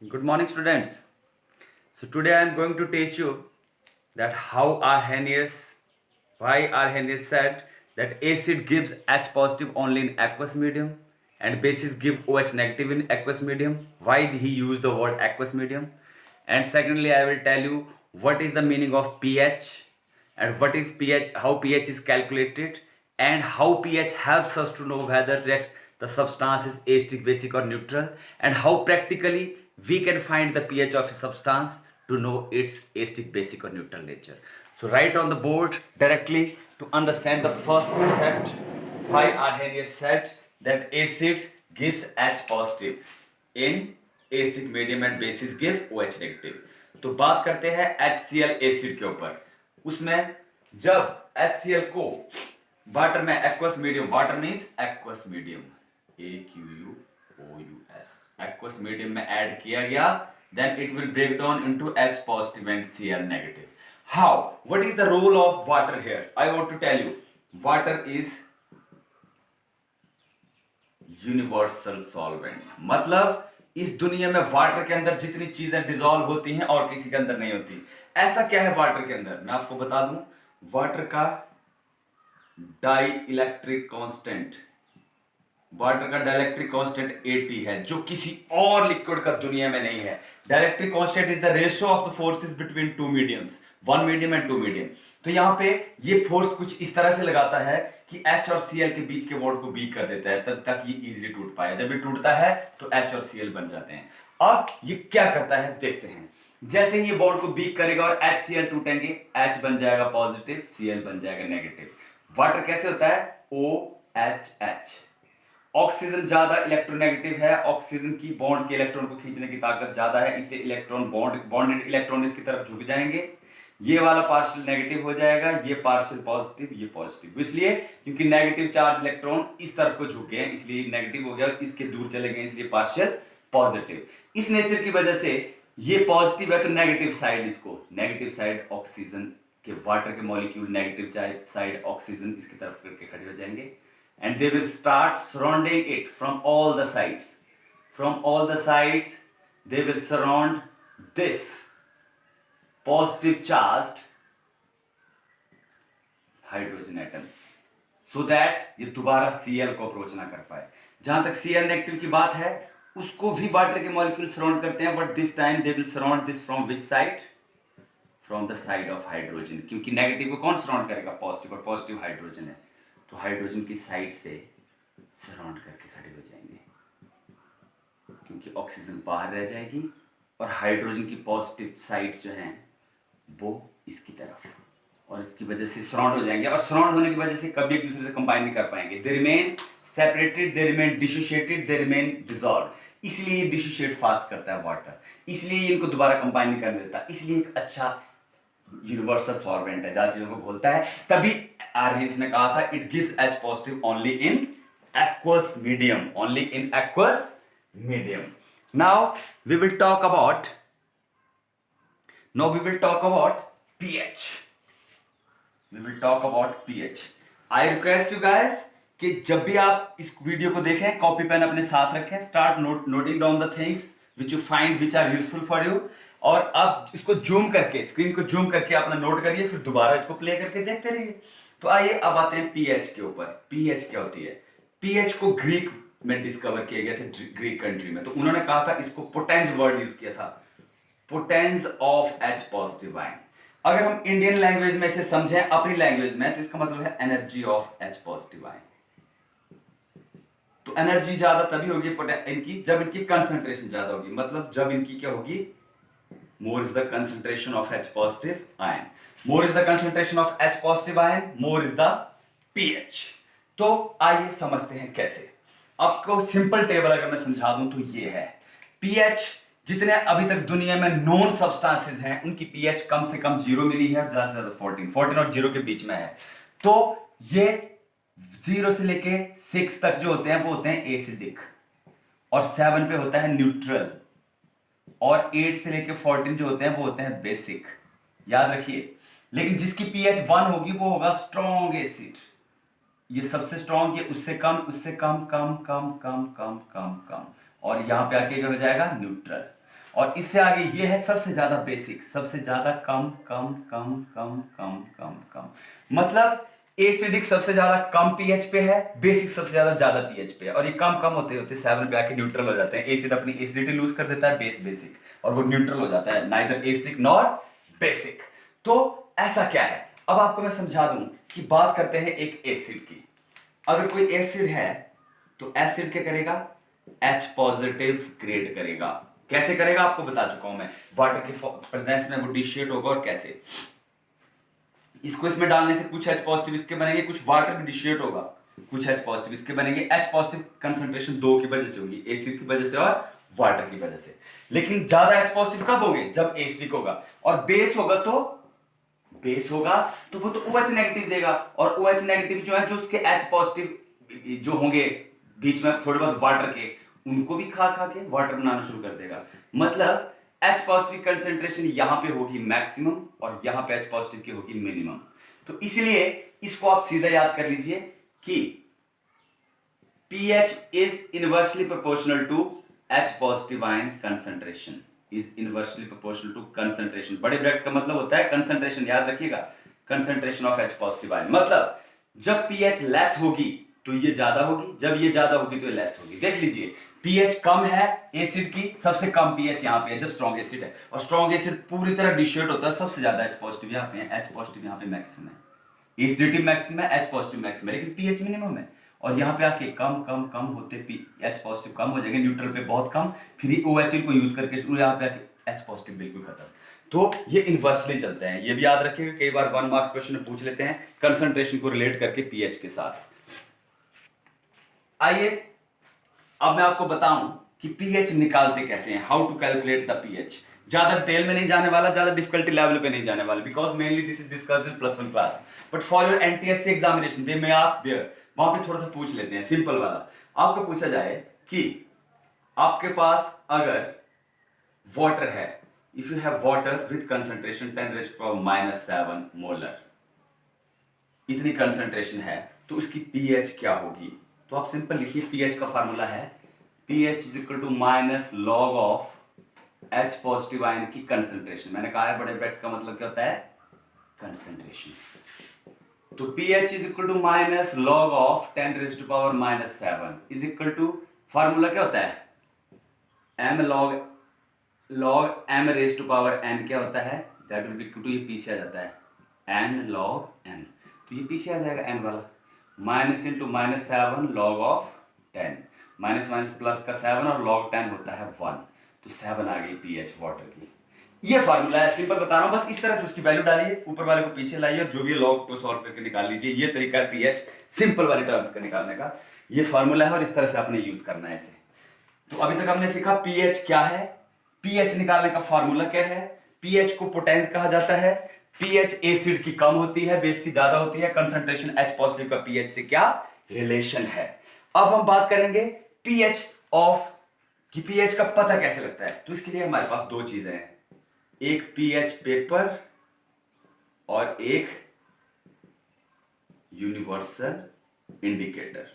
Good morning, students. So today I am going to teach you that how Arrhenius, why Arrhenius said that acid gives H positive only in aqueous medium and bases give OH negative in aqueous medium. Why he used the word aqueous medium? And secondly, I will tell you what is the meaning of pH and what is pH, how pH is calculated, and how pH helps us to know whether that the substance is acidic, basic or neutral, and how practically we can find the pH of a substance to know its acidic, basic or neutral nature. So write on the board directly to understand the first concept, why Arrhenius said that acids gives H positive in acidic medium and bases give OH negative. तो बात करते हैं HCl acid के ऊपर। उसमें जब HCl को water में aqueous medium, water means aqueous medium, AQUOUS, aqueous medium में ऐड किया गया, then it will break down into H positive and Cl negative. How? What is the role of water here? I want to tell you, water is universal solvent. मतलब इस दुनिया में water के अंदर जितनी चीजें डिसॉल्व होती हैं और किसी के अंदर नहीं होती। ऐसा क्या है वाटर के अंदर, मैं आपको बता दूं। वाटर का डाई इलेक्ट्रिक कांस्टेंट, वाटर का डाइलेक्ट्रिक कांस्टेंट 80 है, जो किसी और लिक्विड का दुनिया में नहीं है। Dielectric constant is the ratio of the forces between two mediums, one medium and two medium. तो यहां पे ये फोर्स कुछ इस तरह से लगाता है कि H और Cl के बीच के बॉन्ड को वीक कर देता है, तब तक ये इजीली टूट पाए। जब ये टूटता है तो H और Cl बन जाते हैं। अब ये क्या करता है देखते हैं। जैसे ही ये बॉन्ड को वीक करेगा और HCl टूटेंगे, H बन जाएगा पॉजिटिव, Cl बन जाएगा नेगेटिव। वाटर कैसे होता है? OHH। ऑक्सीजन ज्यादा इलेक्ट्रोनेगेटिव है, ऑक्सीजन की बॉन्ड के इलेक्ट्रॉन को खींचने की ताकत ज्यादा है, इसलिए इलेक्ट्रॉन बॉन्डेड इलेक्ट्रॉन इसकी तरफ झुक जाएंगे। ये वाला पार्शियल नेगेटिव हो जाएगा, ये पार्शियल पॉजिटिव, ये पॉजिटिव। इसलिए क्योंकि नेगेटिव चार्ज इलेक्ट्रॉन इस तरफ को झुक गए इसलिए नेगेटिव हो गया, और इसके दूर चले गए इसलिए पार्शियल पॉजिटिव। इस नेचर की वजह से ये पॉजिटिव है तो नेगेटिव साइड, इसको नेगेटिव साइड ऑक्सीजन के, वाटर के मॉलिक्यूल नेगेटिव साइड ऑक्सीजन इसकी तरफ करके खड़े हो जाएंगे, and they will start surrounding it from all the sides. From all the sides they will surround this positive charged hydrogen atom so that ये दोबारा Cl को अप्रोच ना कर पाए। जहां तक Cl नेगेटिव की बात है, उसको भी वाटर के मॉलिक्यूल सराउंड करते हैं, but this time they will surround this from which side? From the side of hydrogen, क्योंकि नेगेटिव को कौन सराउंड करेगा? पॉजिटिव, और पॉजिटिव हाइड्रोजन है, तो हाइड्रोजन की साइड से सराउंड करके खड़े हो जाएंगे, क्योंकि ऑक्सीजन बाहर रह जाएगी और हाइड्रोजन की पॉजिटिव साइड जो हैं वो इसकी तरफ, और इसकी वजह से सराउंड हो जाएंगे। और सराउंड होने की वजह से कभी एक दूसरे से कंबाइन नहीं कर पाएंगे। They remain separated, they remain dissociated, they remain dissolve. इसलिए डिसोशिएट फास्ट करता है वाटर, इसलिए इनको दोबारा कंबाइन नहीं करने देता, इसलिए एक अच्छा यूनिवर्सल सॉल्वेंट है, जहां चीजों को घोलता है। तभी आर्हेंस ने कहा था it gives H positive only in aqueous medium, only in aqueous medium. Now we will talk about pH. We will talk about pH. I request you guys कि जब भी आप इस वीडियो को देखें कॉपी पेन अपने साथ रखें, start noting down the things which you find which are useful for you, और अब इसको जूम करके, स्क्रीन को जूम करके अपना नोट करिए, फिर दोबारा इसको प्ले करके देखते रहिए। तो आइए अब आते हैं पीएच के ऊपर। पीएच क्या होती है? पीएच को ग्रीक में डिस्कवर किया गया था, ग्रीक कंट्री में। तो उन्होंने कहा था, इसको पोटेंस वर्ड यूज किया था, potence of H positive ion. अगर हम इंडियन लैंग्वेज में इसे समझें, अपनी लैंग्वेज में, तो इसका मतलब है energy of H positive ion. तो एनर्जी ज्यादा तभी होगी इनकी जब इनकी कंसंट्रेशन ज्यादा होगी, मतलब जब इनकी क्या होगी? more is the concentration of H positive ion, more is the concentration of H positive ion, more is the pH। तो आइए समझते हैं कैसे। आपको सिंपल टेबल अगर मैं समझा दूं तो ये है pH। जितने अभी तक दुनिया में नोन सब्सटेंसेस हैं उनकी pH कम से कम 0 मिली है, ज्यादा से ज्यादा 14 और 0 के बीच में है। तो ये 0 से लेके 6 तक जो होते हैं वो होते हैं एसिडिक, और 7 पे होता है न्यूट्रल, और 8 से लेके 14 जो होते हैं वो होते हैं बेसिक। याद रखिए। लेकिन जिसकी pH 1 होगी वो होगा स्ट्रॉन्ग एसिड, ये सबसे स्ट्रॉन्ग, ये उससे कम, उससे कम, कम कम कम कम कम कम, और यहां पे आके क्या हो जाएगा? न्यूट्रल। और इससे आगे ये है सबसे ज्यादा बेसिक, सबसे ज्यादा कम कम कम कम कम कम कम, मतलब एसिडिक सबसे ज्यादा कम पीएच पे है, बेसिक सबसे ज्यादा पीएच पे है, और ये कम कम होते होते 7 पे आके न्यूट्रल हो जाते हैं। एसिड अपनी एसिडिटी लूज कर देता है, बेस बेसिक, और वो न्यूट्रल हो जाता है, नाइदर एसिडिक नॉर बेसिक। तो ऐसा क्या है, अब आपको मैं समझा दूं कि बात करते हैं एक एसिड की। अगर कोई एसिड है तो एसिड क्या करेगा, H पॉजिटिव क्रिएट करेगा। कैसे करेगा आपको बता चुका हूं मैं, वाटर के प्रेजेंस में वो डिशिएट होगा, और कैसे, इसको इसमें डालने से कुछ H पॉजिटिव इसके बनेंगे, कुछ वाटर भी डिशिएट होगा, कुछ H पॉजिटिव इसके बनेंगे। H पॉजिटिव कंसंट्रेशन दो की वजह से होगी, एसिड की वजह से और वाटर की वजह से। लेकिन ज्यादा H पॉजिटिव कब होंगे, जब एसिडिक होगा, और बेस होगा तो वो तो OH नेगेटिव देगा, और OH नेगेटिव जो है, जो उसके H पॉजिटिव जो होंगे बीच में थोड़े बहुत वाटर के, उनको भी खा खा के वाटर बनाना शुरू कर देगा। मतलब H पॉजिटिव कंसेंट्रेशन यहां पे होगी मैक्सिमम, और यहां पे H पॉजिटिव की होगी मिनिमम। तो इसलिए इसको आप सीधा याद कर लीजिए कि pH is inversely proportional to H positive ion concentration, is inversely proportional to concentration। बड़े ब्रैकेट का मतलब होता है कंसंट्रेशन, याद रखिएगा, concentration of H positive ion. मतलब जब pH लेस होगी तो ये ज्यादा होगी, जब ये ज्यादा होगी तो ये लेस होगी। देख लीजिए, pH कम है एसिड की, सबसे कम pH यहाँ पे है जब स्ट्रॉन्ग एसिड है, और स्ट्रॉन्ग एसिड पूरी तरह डिशिएट होता है, सबसे ज्यादा H पॉजिटिव यहाँ पे है, H पॉजिटिव यहाँ पे मैक्सिमम है, एसिडिटी मैक्सिमम है, H पॉजिटिव मैक्सिमम है, लेकिन pH मिनिमम है। और यहाँ पे आके कम कम कम होते H पॉजिटिव कम हो जाएंगे, न्यूट्रल पे बहुत कम, फिर OHL को यूज करके यहाँ पे आके H पॉजिटिव बिल्कुल खत्म। तो ये इनवर्सली चलते हैं, ये भी याद रखिएगा, कई बार 1 मार्क क्वेश्चन में पूछ लेते हैं कंसंट्रेशन को रिलेट करके पीएच के साथ। आइए अब मैं आपको बताऊं कि पीएच निकालते कैसे हैं, how to calculate the pH. ज्यादा डिटेल में नहीं जाने वाला, ज्यादा डिफिकल्टी लेवल पे नहीं जाने वाला, because mainly this is discussed in +1 class, but for your NTSC examination they may ask there, वहां पे थोड़ा सा पूछ लेते हैं सिंपल वाला। आपको पूछा जाए कि आपके पास अगर वाटर है, if you have water with concentration 10⁻⁻7 molar, इतनी कंसंट्रेशन है, तो उसकी पीएच क्या होगी। तो आप सिंपल लिखिए, पीएच का फार्मूला है pH is equal to minus log of H positive ion की कंसंट्रेशन। मैंने कहा है बड़े ब्रैकेट का मतलब क्या होता है, कंसंट्रेशन। तो pH is equal to minus log of 10⁻⁻7 is equal to, formula क्या होता है, m log m raise to power n क्या होता है, that will be equal to, ये पीछे आ जाता है n log n, तो ये पीछे आ जाएगा n वाला, minus into -7 log of 10, minus minus plus का 7 और log 10 होता है 1, तो 7 आ गई पीएच वाटर की। ये फार्मूला है, सिंपल बता रहा हूं, बस इस तरह से उसकी वैल्यू डालिए, ऊपर वाले को पीछे लाइए, और जो भी लॉग को सॉल्व करके निकाल लीजिए। ये तरीका है पीएच सिंपल वाली टर्म्स का निकालने का, ये फार्मूला है, और इस तरह से आपने यूज करना है इसे। तो अभी तक हमने सीखा पीएच क्या है, पीएच निकालने का फार्मूला क्या है, पीएच को पोटेंस कहा जाता है, पीएच एसिड की कम होती है, बेस की ज्यादा होती है, कंसंट्रेशन H पॉजिटिव का पीएच से क्या रिलेशन है। अब हम बात करेंगे पीएच ऑफ, कि पीएच का पता कैसे लगता है। तो इसके लिए हमारे पास दो चीजें हैं, एक पीएच पेपर और एक यूनिवर्सल इंडिकेटर।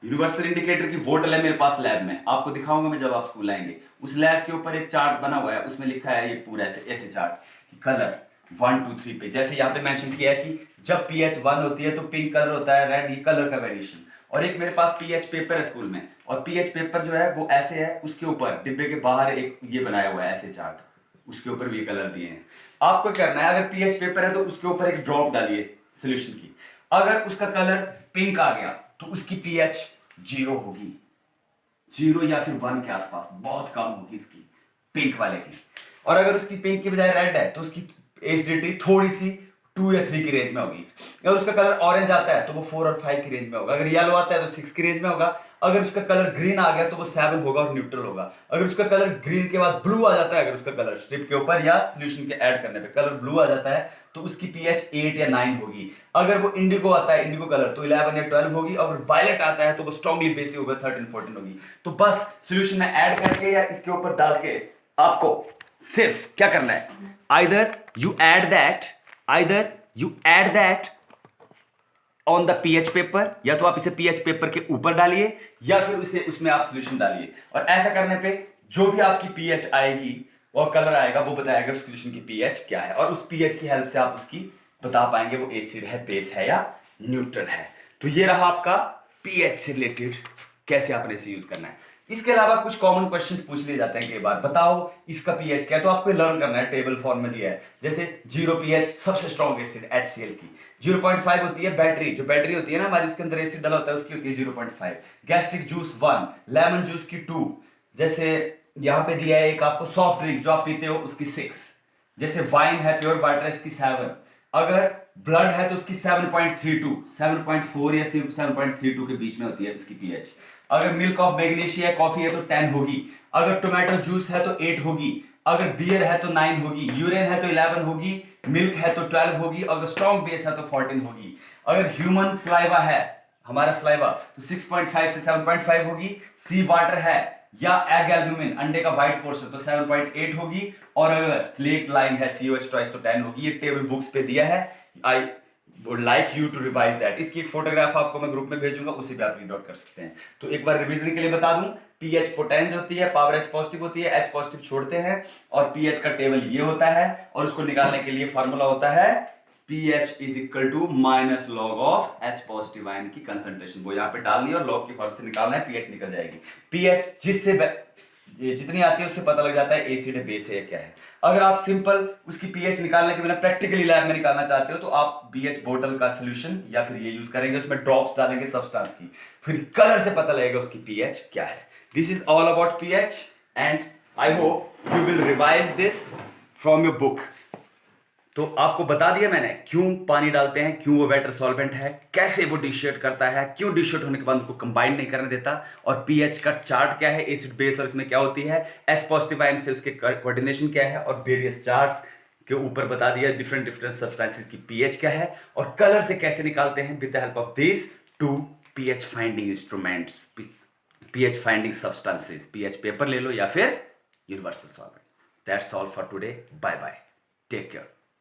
यूनिवर्सल इंडिकेटर की बोतल है मेरे पास लैब में, आपको दिखाऊंगा मैं जब आप स्कूल आएंगे। उस लैब के ऊपर एक चार्ट बना हुआ है, उसमें लिखा है ये पूरा ऐसे चार्ट, कलर 1 2 3 पे, जैसे यहाँ पे मेंशन किया है कि जब पीएच 1 होती है तो पिंक कलर होता है, रेड, ये कलर का वेरिएशन। और एक मेरे पास पीएच पेपर है स्कूल में, और पीएच पेपर जो है वो ऐसे है, उसके ऊपर डिब्बे के बाहर एक ये बनाया हुआ है ऐसे चार्ट, उसके ऊपर भी कलर दिए हैं। आपको करना है, अगर पीएच पेपर है तो उसके ऊपर एक ड्रॉप डालिए सोल्यूशन की, अगर उसका कलर पिंक आ गया तो उसकी पीएच 0 होगी, 0 या फिर 1 के आसपास, बहुत कम होगी इसकी पिंक वाले की। और अगर उसकी पिंक की बजाय रेड है तो उसकी एसिडिटी थोड़ी सी 2 या 3 की रेंज में होगी। अगर उसका कलर ऑरेंज आता है तो वो 4 और 5 की रेंज में होगा, अगर येलो आता है तो 6 की रेंज में होगा, अगर उसका कलर ग्रीन आ गया तो वो 7 होगा और न्यूट्रल होगा, अगर उसका कलर ग्रीन के बाद ब्लू आ जाता है, अगर उसका कलर स्ट्रिप के ऊपर या सोल्यूशन के ऐड करने पे कलर ब्लू आ जाता है तो उसकी पीएच 8 या 9 होगी, अगर वो इंडिगो आता है, इंडिगो कलर, तो 11 या 12 होगी, अगर वायलेट आता है तो वो स्ट्रांगली बेसिक होगा, 13 14 होगी। तो बस सोल्यूशन में ऐड करके या इसके ऊपर डाल के आपको सिर्फ क्या करना है, either you add that on the pH paper, या तो आप इसे पीएच पेपर के ऊपर डालिए या फिर उसे उसमें आप सॉल्यूशन डालिए। और ऐसा करने पे जो भी आपकी पीएच आएगी और कलर आएगा वो बताएगा उस सोल्यूशन की पीएच क्या है, और उस पीएच की हेल्प से आप उसकी बता पाएंगे वो एसिड है, बेस है या न्यूट्रल है। तो ये रहा आपका पीएच से रिलेटेड कैसे आपने इसे यूज करना है। इसके अलावा कुछ कॉमन क्वेश्चंस पूछ लिए जाते हैं कई बार, बताओ इसका पीएच क्या है, तो आपको लर्न करना है, टेबल फॉर्म में दिया है। जैसे 0 पीएच सबसे स्ट्रॉन्ग एसिड HCl की, 0.5 होती है बैटरी, जो बैटरी होती है ना हमारी, उसके अंदर एसिड डाला होता है, उसकी होती है 0.5। गैस्ट्रिक जूस 1, लेमन जूस की 2, जैसे यहाँ पे दिया है एक आपको सॉफ्ट ड्रिंक जो आप पीते हो उसकी 6, जैसे वाइन है, प्योर वाटर है, इसकी 7, अगर ब्लड है तो उसकी 7.32, 7.4 या 7.32 के बीच में होती है उसकी पीएच। अगर मिल्क ऑफ मैग्नीशिया कॉफी है तो 10 होगी, अगर टोमेटो जूस है तो 8 होगी, अगर बियर है तो 9 होगी, यूरेन है तो 11 होगी, मिल्क है तो 12 होगी, अगर स्ट्रॉन्ग बेस है तो 14 होगी, अगर ह्यूमन स्लाइवा है हमारा स्लाइवा तो 6.5 से 7.5 होगी, सी वाटर है या एग एल्बुमिन अंडे का व्हाइट पोर्शन तो 7.8 होगी, और अगर स्लेट लाइम है COH ट्वाइस तो 10 होगी। ये टेबल बुक्स पे दिया है, I would like you to revise that. इसकी एक फोटोग्राफ आपको मैं ग्रुप में भेजूंगा, उसी पे आप रीड आउट कर सकते हैं। तो एक बार रिवीजन के लिए बता दूं, पीएच पोटेंस होती है, पावर H पॉजिटिव होती है, H पॉजिटिव छोड़ते हैं, और पीएच का टेबल ये होता है, और उसको निकालने के लिए फॉर्मूला होता है pH is equal to minus log of H positive ion की कंसंट्रेशन, वो यहाँ पे डालनी है और लॉग की फॉर्म से निकालना है, pH निकल जाएगी। pH जिससे जितनी आती है उससे पता लग जाता है एसिड है, बेस है या क्या है। अगर आप सिंपल उसकी पीएच निकालने के बिना प्रैक्टिकली लैब में निकालना चाहते हो तो आप BH बोतल का सोल्यूशन या फिर ये यूज करेंगे, उसमें ड्रॉप्स डालेंगे सब्सटेंस की, फिर कलर से पता लगेगा उसकी पीएच क्या है। This is all about pH and I hope you will revise this from your book. तो आपको बता दिया मैंने क्यों पानी डालते हैं, क्यों वो वाटर सॉल्वेंट है, कैसे वो डिशिएट करता है, क्यों डिशिएट होने के बाद उनको कंबाइन नहीं करने देता, और पीएच का चार्ट क्या है, एसिड बेस और इसमें क्या होती है, H पॉजिटिव आयन से उसके कोऑर्डिनेशन क्या है, और वेरियस चार्ट्स के ऊपर बता दिया डिफरेंट डिफरेंट सब्सटेंसेस की पीएच क्या है, और कलर से कैसे निकालते हैं with the help of this 2 pH finding instruments, pH finding substances, pH paper ले लो या फिर universal solvent. That's all for today, bye bye, take care.